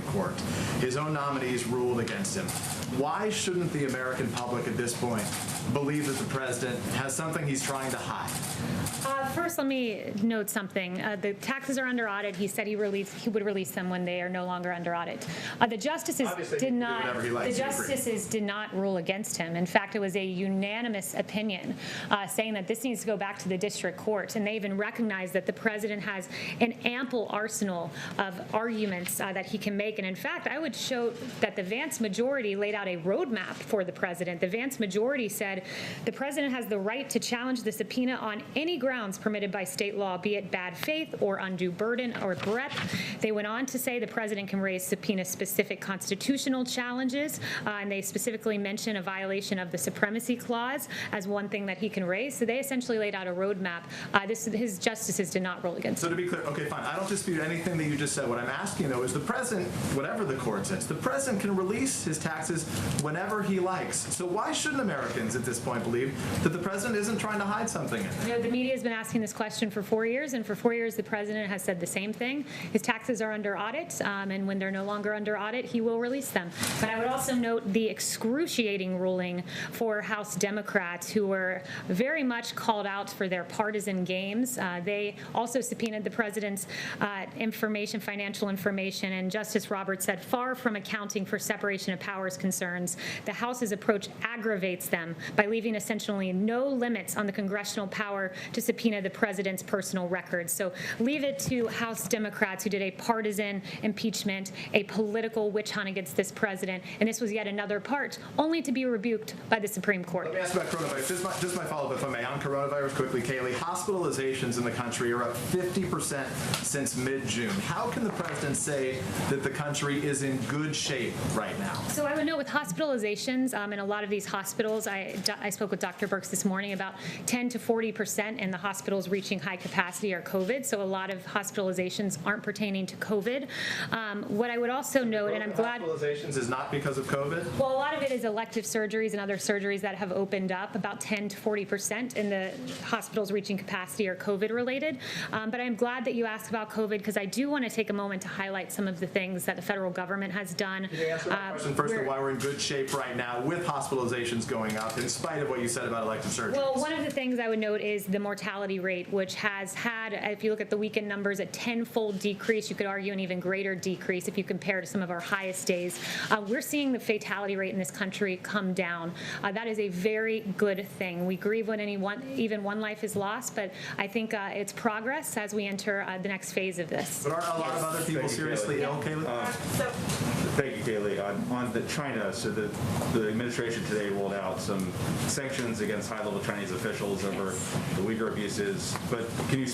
Court. His own nominees ruled against him. Why shouldn't the American public at this point believe that the president has something he's trying to hide? First, let me note something. The taxes are under audit. He said he would release them when they are no longer under audit. The justices did not rule against him. In fact, it was a unanimous opinion saying that this needs to go back to the district court. And they even recognized that the president has an ample arsenal of arguments that he can make. And in fact, I would show that the Vance majority laid out a roadmap for the president. The Vance majority said the president has the right to challenge the subpoena on any grounds permitted by state law, be it bad faith or undue burden or breadth. They went on to say the president can raise subpoena-specific constitutional challenges, and they specifically mention a violation of the Supremacy Clause as one thing that he can raise. So they essentially laid out a roadmap. His justices did not rule against him. So to be clear, okay, fine. I don't dispute anything that you just said. What I'm asking, though, is the president, whatever the court says, the president can release his taxes whenever he likes. So why shouldn't Americans at this point believe that the president isn't trying to hide something in there? The media has been asking this question for 4 years, and for 4 years the president has said the same thing. His taxes are under audit, and when they're no longer under audit, he will release them. But I would also note the excruciating ruling for House Democrats, who were very much called out for their partisan games. They also subpoenaed the president's financial information, and Justice Roberts said, far from accounting for separation of powers concerns, the House's approach aggravates them by leaving essentially no limits on the congressional power to subpoena the president's personal records. So leave it to House Democrats, who did a partisan impeachment, a political witch hunt against this president, and this was yet another part, only to be rebuked by the Supreme Court. Let me ask about coronavirus. Just my follow-up, if I may, on coronavirus quickly, Kayleigh. Hospitalizations in the country are up 50% since mid-June. How can the president say that the country is in good shape right now? So I would note with hospitalizations, in a lot of these hospitals, I spoke with Dr. Birx this morning, about 10 to 40% in the hospitals reaching high capacity are COVID. So a lot of hospitalizations aren't pertaining to COVID. What I would also note, and I'm glad— Hospitalizations is not because of COVID? Well, a lot of it is elective surgeries and other surgeries that have opened up. About 10 to 40% in the hospitals reaching capacity are COVID related. But I'm glad that you asked about COVID, because I do want to take a moment to highlight some of the things that the federal government has done. Can you answer my question first of why we're in good shape right now with hospitalizations going up in spite of what you said about elective surgeries? Well, one of the things I would note is the mortality rate, which has had, if you look at the weekend numbers, a 10-fold decrease. You could argue an even greater decrease if you compare to some of our highest days. We're seeing the fatality rate in this country come down. That is a very good thing. We grieve when even one life is lost, but I think it's progress as we enter the next phase of this. But are a lot of other people seriously ill, Kayleigh? Thank you, Kayleigh. On the China, so the administration today rolled out some sanctions against high-level Chinese officials over the Uyghur abuses. But can you